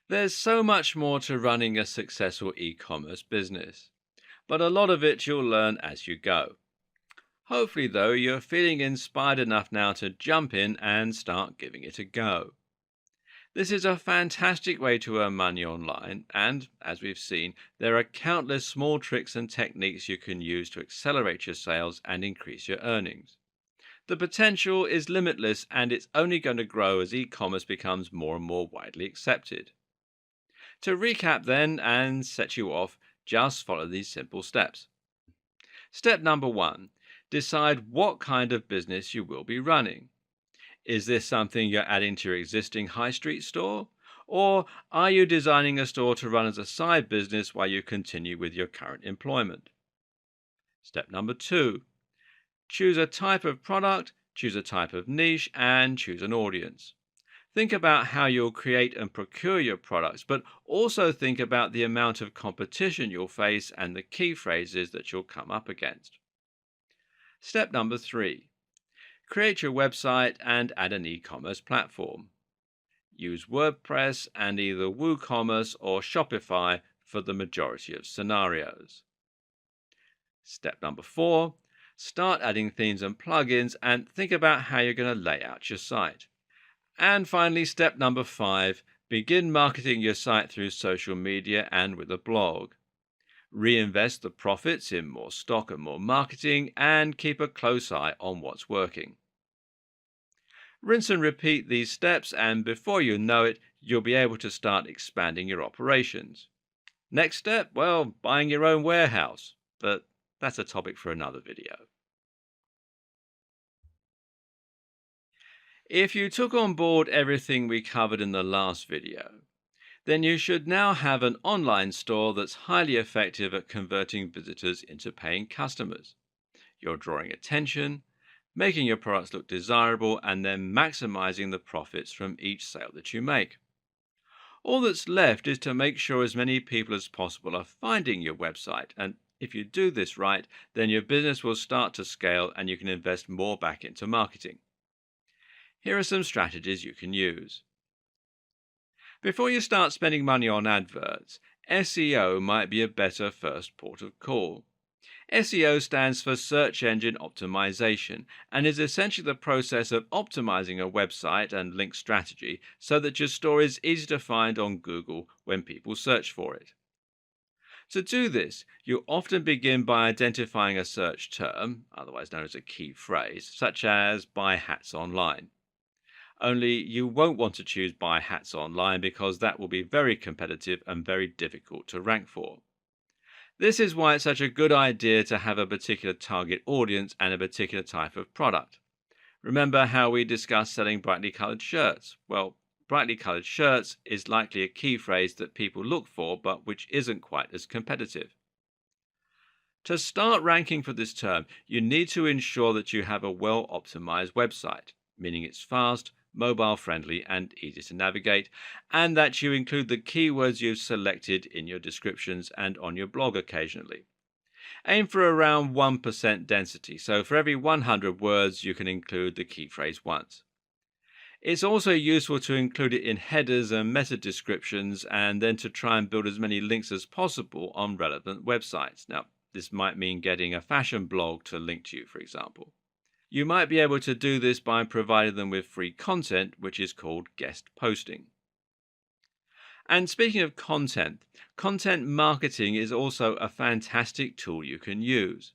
There's so much more to running a successful e-commerce business, but a lot of it you'll learn as you go. Hopefully, though, you're feeling inspired enough now to jump in and start giving it a go. This is a fantastic way to earn money online, and as we've seen, there are countless small tricks and techniques you can use to accelerate your sales and increase your earnings. The potential is limitless, and it's only going to grow as e commerce becomes more and more widely accepted. To recap, then, and set you off, just follow these simple steps. Step number one, decide what kind of business you will be running. Is this something you're adding to your existing high street store? Or are you designing a store to run as a side business while you continue with your current employment? Step number two, choose a type of product, choose a type of niche, and choose an audience. Think about how you'll create and procure your products, but also think about the amount of competition you'll face and the key phrases that you'll come up against. Step number three, create your website and add an e commerce platform. Use WordPress and either WooCommerce or Shopify for the majority of scenarios. Step number four, start adding themes and plugins and think about how you're going to lay out your site. And finally, step number five, begin marketing your site through social media and with a blog. Reinvest the profits in more stock and more marketing, and keep a close eye on what's working. Rinse and repeat these steps, and before you know it, you'll be able to start expanding your operations. Next step, well, buying your own warehouse, but that's a topic for another video. If you took on board everything we covered in the last video, then you should now have an online store that's highly effective at converting visitors into paying customers. You're drawing attention, making your products look desirable, and then maximizing the profits from each sale that you make. All that's left is to make sure as many people as possible are finding your website, and if you do this right, then your business will start to scale and you can invest more back into marketing. Here are some strategies you can use. Before you start spending money on adverts, SEO might be a better first port of call. SEO stands for Search Engine Optimization and is essentially the process of optimizing a website and link strategy so that your store is easy to find on Google when people search for it. To do this, you often begin by identifying a search term, otherwise known as a key phrase, such as buy hats online. Only you won't want to choose buy hats online because that will be very competitive and very difficult to rank for. This is why it's such a good idea to have a particular target audience and a particular type of product. Remember how we discussed selling brightly colored shirts? Well, brightly colored shirts is likely a key phrase that people look for, but which isn't quite as competitive. To start ranking for this term, you need to ensure that you have a well-optimized website, meaning it's fast, mobile friendly, and easy to navigate, and that you include the keywords you've selected in your descriptions and on your blog occasionally. Aim for around 1% density, so for every 100 words you can include the key phrase once. It's also useful to include it in headers and meta descriptions, and then to try and build as many links as possible on relevant websites. Now, this might mean getting a fashion blog to link to you, for example. You might be able to do this by providing them with free content, which is called guest posting. And speaking of content, content marketing is also a fantastic tool you can use.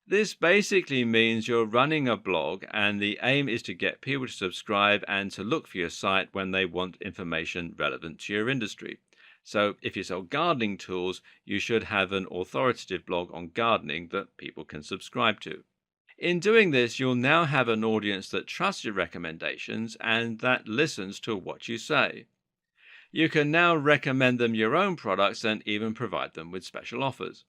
This basically means you're running a blog and the aim is to get people to subscribe and to look for your site when they want information relevant to your industry. So if you sell gardening tools, you should have an authoritative blog on gardening that people can subscribe to. In doing this, you'll now have an audience that trusts your recommendations and that listens to what you say. You can now recommend them your own products and even provide them with special offers.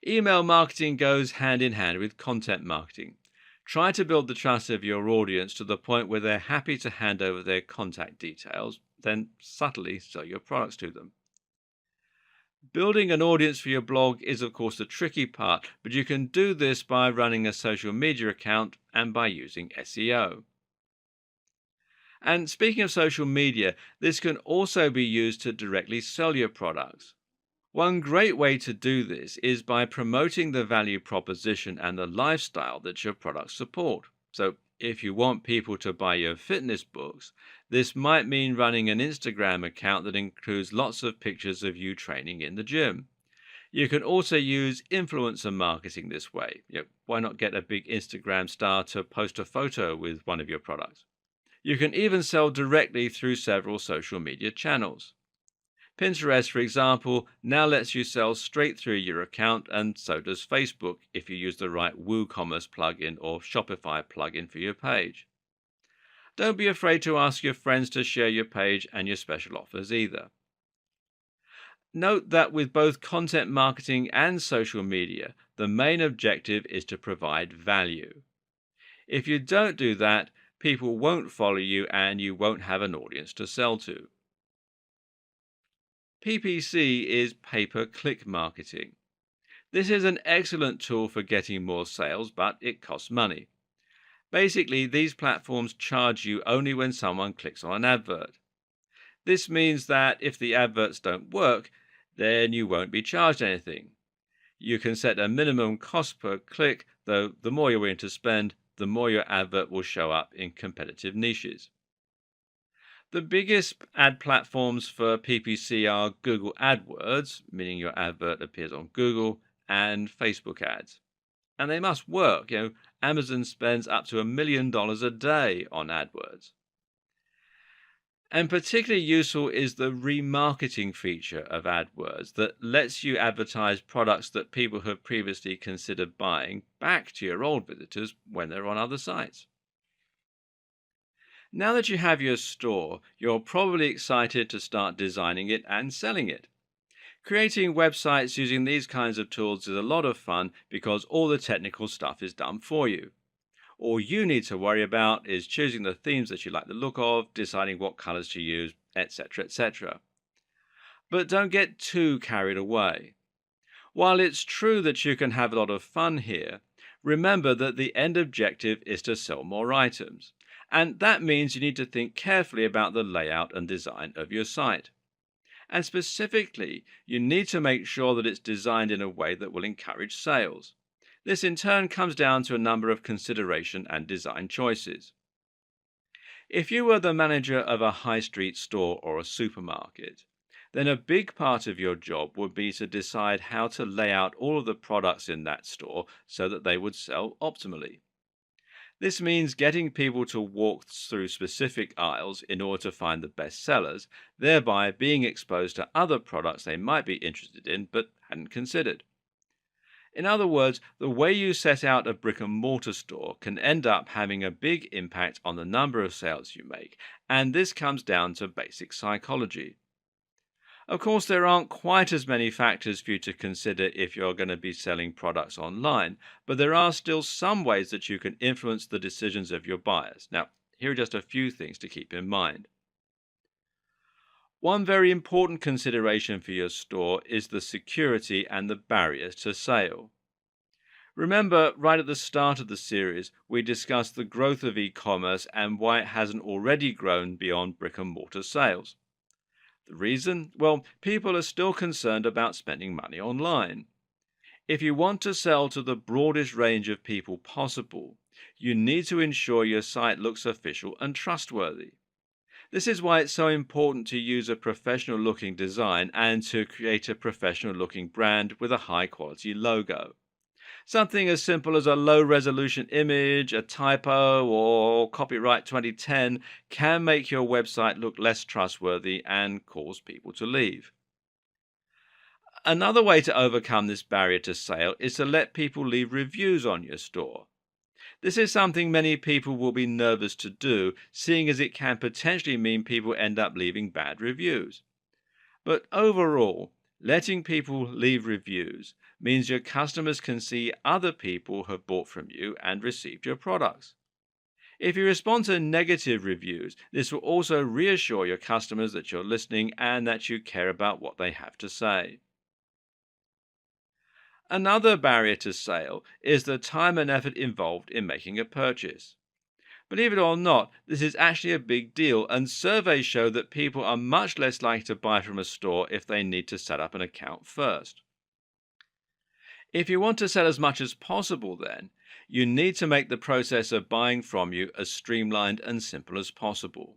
Email marketing goes hand in hand with content marketing. Try to build the trust of your audience to the point where they're happy to hand over their contact details, then subtly sell your products to them. Building an audience for your blog is, of course, the tricky part, but you can do this by running a social media account and by using SEO. And speaking of social media, this can also be used to directly sell your products. One great way to do this is by promoting the value proposition and the lifestyle that your products support. So, if you want people to buy your fitness books, this might mean running an Instagram account that includes lots of pictures of you training in the gym. You can also use influencer marketing this way. Why not get a big Instagram star to post a photo with one of your products? You can even sell directly through several social media channels. Pinterest, for example, now lets you sell straight through your account, and so does Facebook if you use the right WooCommerce plugin or Shopify plugin for your page. Don't be afraid to ask your friends to share your page and your special offers either. Note that with both content marketing and social media, the main objective is to provide value. If you don't do that, people won't follow you and you won't have an audience to sell to. PPC is pay-per-click marketing. This is an excellent tool for getting more sales, but it costs money. Basically, these platforms charge you only when someone clicks on an advert. This means that if the adverts don't work, then you won't be charged anything. You can set a minimum cost per click, though the more you're willing to spend, the more your advert will show up in competitive niches. The biggest ad platforms for PPC are Google AdWords, meaning your advert appears on Google, and Facebook ads. And they must work. Amazon spends up to $1 million a day on AdWords. And particularly useful is the remarketing feature of AdWords that lets you advertise products that people have previously considered buying back to your old visitors when they're on other sites. Now that you have your store, you're probably excited to start designing it and selling it. Creating websites using these kinds of tools is a lot of fun because all the technical stuff is done for you. All you need to worry about is choosing the themes that you like the look of, deciding what colors to use, etc., etc. But don't get too carried away. While it's true that you can have a lot of fun here, remember that the end objective is to sell more items. And that means you need to think carefully about the layout and design of your site. And specifically, you need to make sure that it's designed in a way that will encourage sales. This in turn comes down to a number of consideration and design choices. If you were the manager of a high street store or a supermarket, then a big part of your job would be to decide how to lay out all of the products in that store so that they would sell optimally. This means getting people to walk through specific aisles in order to find the best sellers, thereby being exposed to other products they might be interested in but hadn't considered. In other words, the way you set out a brick and mortar store can end up having a big impact on the number of sales you make, and this comes down to basic psychology. Of course, there aren't quite as many factors for you to consider if you're going to be selling products online, but there are still some ways that you can influence the decisions of your buyers. Now, here are just a few things to keep in mind. One very important consideration for your store is the security and the barriers to sale. Remember, right at the start of the series, we discussed the growth of e-commerce and why it hasn't already grown beyond brick and mortar sales. The reason? Well, people are still concerned about spending money online. If you want to sell to the broadest range of people possible, you need to ensure your site looks official and trustworthy. This is why it's so important to use a professional looking design and to create a professional looking brand with a high quality logo. Something as simple as a low resolution image, a typo, or copyright 2010 can make your website look less trustworthy and cause people to leave. Another way to overcome this barrier to sale is to let people leave reviews on your store. This is something many people will be nervous to do, seeing as it can potentially mean people end up leaving bad reviews. But overall, letting people leave reviews means your customers can see other people have bought from you and received your products. If you respond to negative reviews, this will also reassure your customers that you're listening and that you care about what they have to say. Another barrier to sale is the time and effort involved in making a purchase. Believe it or not, this is actually a big deal, and surveys show that people are much less likely to buy from a store if they need to set up an account first. If you want to sell as much as possible, then you need to make the process of buying from you as streamlined and simple as possible.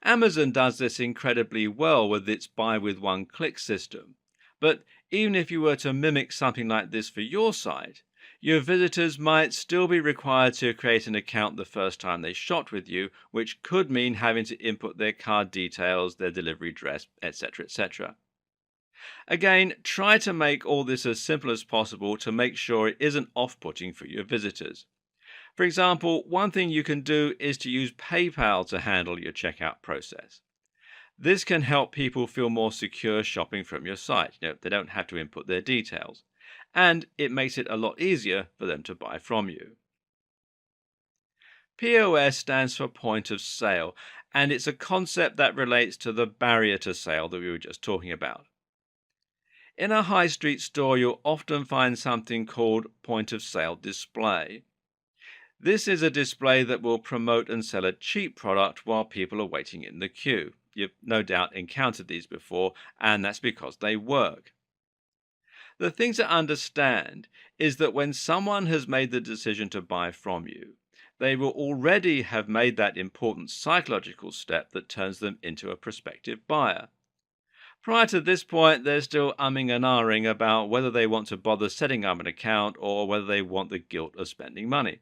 Amazon does this incredibly well with its buy with one click system. But even if you were to mimic something like this for your site, your visitors might still be required to create an account the first time they shopped with you, which could mean having to input their card details, their delivery address, etc. etc. Again, try to make all this as simple as possible to make sure it isn't off putting for your visitors. For example, one thing you can do is to use PayPal to handle your checkout process. This can help people feel more secure shopping from your site. They don't have to input their details. And it makes it a lot easier for them to buy from you. POS stands for point of sale, and it's a concept that relates to the barrier to sale that we were just talking about. In a high street store, you'll often find something called point of sale display. This is a display that will promote and sell a cheap product while people are waiting in the queue. You've no doubt encountered these before, and that's because they work. The thing to understand is that when someone has made the decision to buy from you, they will already have made that important psychological step that turns them into a prospective buyer. Prior to this point, they're still umming and ahhing about whether they want to bother setting up an account or whether they want the guilt of spending money.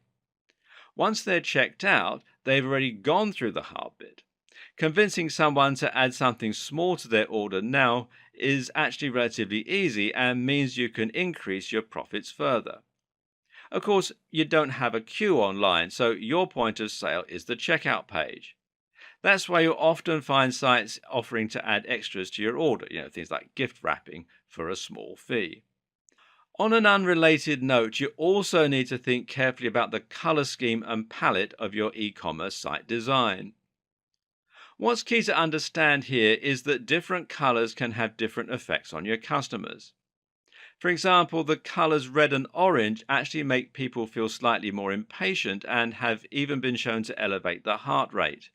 Once they're checked out, they've already gone through the hard bit. Convincing someone to add something small to their order now is actually relatively easy and means you can increase your profits further. Of course, you don't have a queue online, so your point of sale is the checkout page. That's why you'll often find sites offering to add extras to your order, things like gift wrapping for a small fee. On an unrelated note, you also need to think carefully about the color scheme and palette of your e-commerce site design. What's key to understand here is that different colors can have different effects on your customers. For example, the colors red and orange actually make people feel slightly more impatient and have even been shown to elevate the heart rate.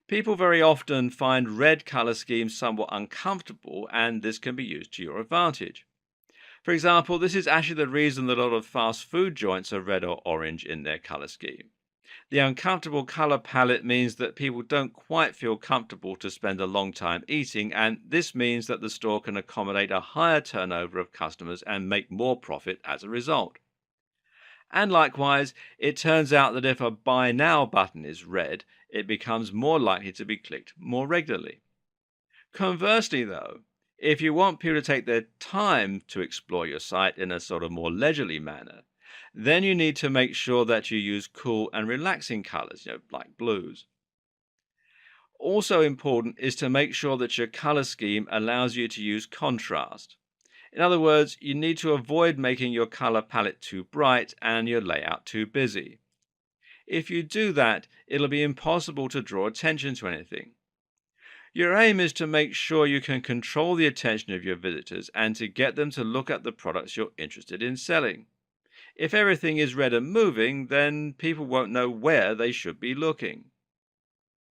People very often find red color schemes somewhat uncomfortable, and this can be used to your advantage. For example, this is actually the reason that a lot of fast food joints are red or orange in their color scheme. The uncomfortable color palette means that people don't quite feel comfortable to spend a long time eating, and this means that the store can accommodate a higher turnover of customers and make more profit as a result. And likewise, it turns out that if a buy now button is red, it becomes more likely to be clicked more regularly. Conversely, though, if you want people to take their time to explore your site in a sort of more leisurely manner, then you need to make sure that you use cool and relaxing colors, like blues. Also important is to make sure that your color scheme allows you to use contrast. In other words, you need to avoid making your color palette too bright and your layout too busy. If you do that, it'll be impossible to draw attention to anything. Your aim is to make sure you can control the attention of your visitors and to get them to look at the products you're interested in selling. If everything is red and moving, then people won't know where they should be looking.